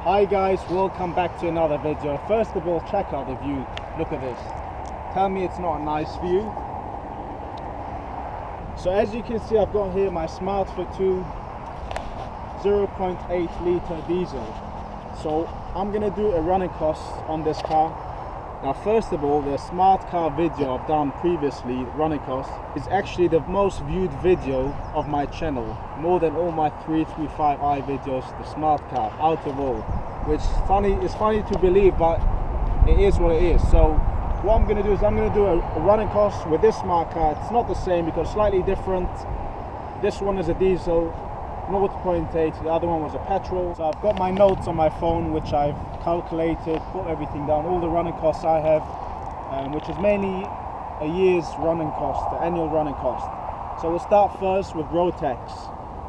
Hi guys, welcome back to another video. First of all, check out the view. Look at this. Tell me it's not a nice view. So as you can see, I've got here my smart Fortwo 0.8 litre diesel. So I'm gonna do a running cost on this car. Now first of all, the smart car video I've done previously, running cost, is actually the most viewed video of my channel, more than all my 335i videos, the smart car, out of all, which is funny to believe, but it is what it is. So what I'm going to do is I'm going to do a running cost with this smart car. It's not the same because slightly different. This one is a diesel 0.8, the other one was a petrol. So I've got my notes on my phone, which I've calculated, put everything down, all the running costs I have, which is mainly a year's running cost, the annual running cost. So we'll start first with road tax.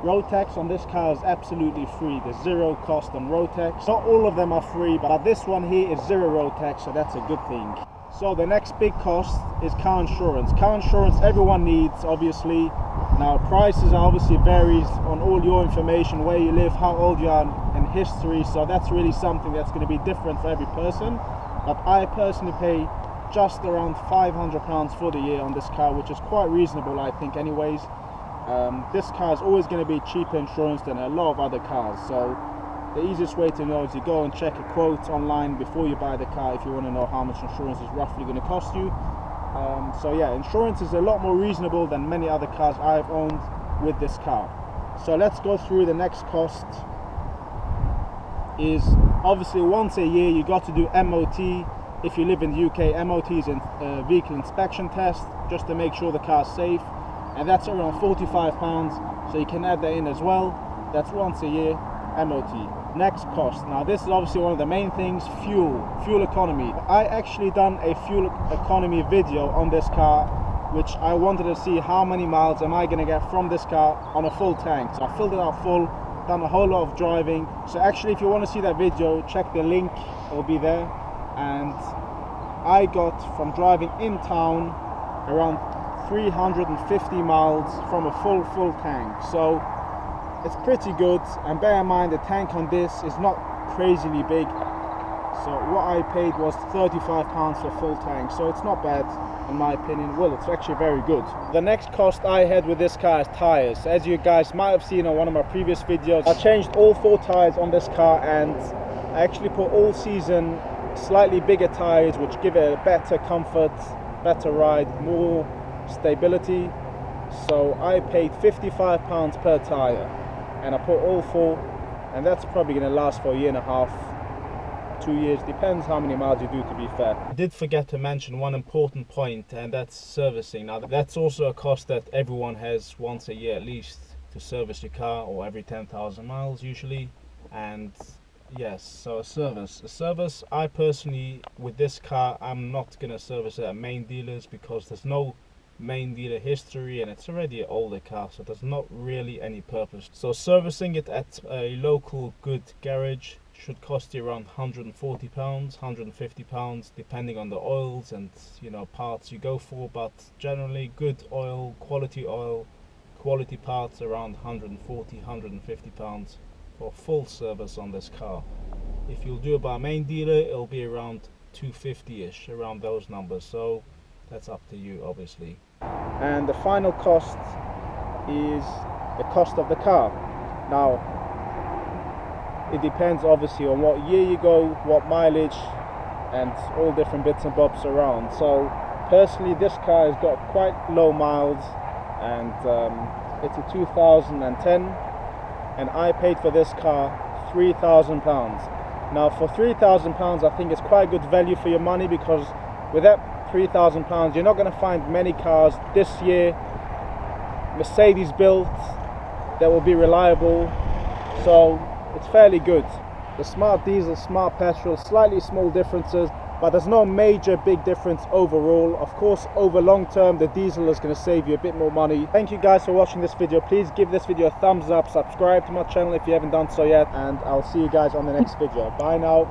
Road tax on this car is absolutely free. There's zero cost on road tax. Not all of them are free, but this one here is zero road tax, so that's a good thing. So the next big cost is car insurance. Car insurance everyone needs, obviously. Now prices obviously varies on all your information, where you live, how old you are, and history. So that's really something that's going to be different for every person. But I personally pay just around £500 for the year on this car, which is quite reasonable, I think, anyways. This car is always going to be cheaper insurance than a lot of other cars. So the easiest way to know is you go and check a quote online before you buy the car if you want to know how much insurance is roughly going to cost you. So yeah, insurance is a lot more reasonable than many other cars I've owned with this car. So let's go through the next cost. Is obviously once a year you got to do MOT. If you live in the UK, MOT is a vehicle inspection test, just to make sure the car's safe, and that's around £45, so you can add that in as well. That's once a year MOT. Next cost. Now this is obviously one of the main things, fuel economy. I actually done a fuel economy video on this car, which I wanted to see how many miles am I going to get from this car on a full tank. So I filled it up full, done a whole lot of driving. So actually, if you want to see that video, check the link, it will be there. And I got from driving in town around 350 miles from a full tank. So it's pretty good, and bear in mind the tank on this is not crazily big. So what I paid was £35 for full tank, so it's not bad in my opinion. Well, it's actually very good. The next cost I had with this car is tires. As you guys might have seen on one of my previous videos, I changed all 4 tires on this car, and I actually put all season slightly bigger tires, which give it a better comfort, better ride, more stability. So I paid £55 per tire, and I put all 4, and that's probably going to last for a year and a half, 2 years, depends how many miles you do, to be fair. I did forget to mention one important point, and that's servicing. Now that's also a cost that everyone has once a year at least, to service your car, or every 10,000 miles usually. And yes, so a service, I personally, with this car, I'm not going to service it at main dealers because there's no main dealer history, and it's already an older car, so there's not really any purpose. So servicing it at a local good garage should cost you around £140, £150, depending on the oils and parts you go for, but generally good oil, quality parts, around £140, £150 for full service on this car. If you'll do it by a main dealer, it'll be around £250ish, around those numbers, so that's up to you, obviously. And the final cost is the cost of the car. Now it depends obviously on what year you go, what mileage, and all different bits and bobs around. So personally, this car has got quite low miles, and it's a 2010, and I paid for this car £3,000. Now for £3,000 I think it's quite good value for your money, because with that £3,000 you're not going to find many cars this year Mercedes built that will be reliable, so it's fairly good. The smart diesel, smart petrol, slightly small differences, but there's no major big difference overall. Of course, over long term the diesel is going to save you a bit more money. Thank you guys for watching this video. Please give this video a thumbs up, subscribe to my channel if you haven't done so yet, and I'll see you guys on the next video. Bye now.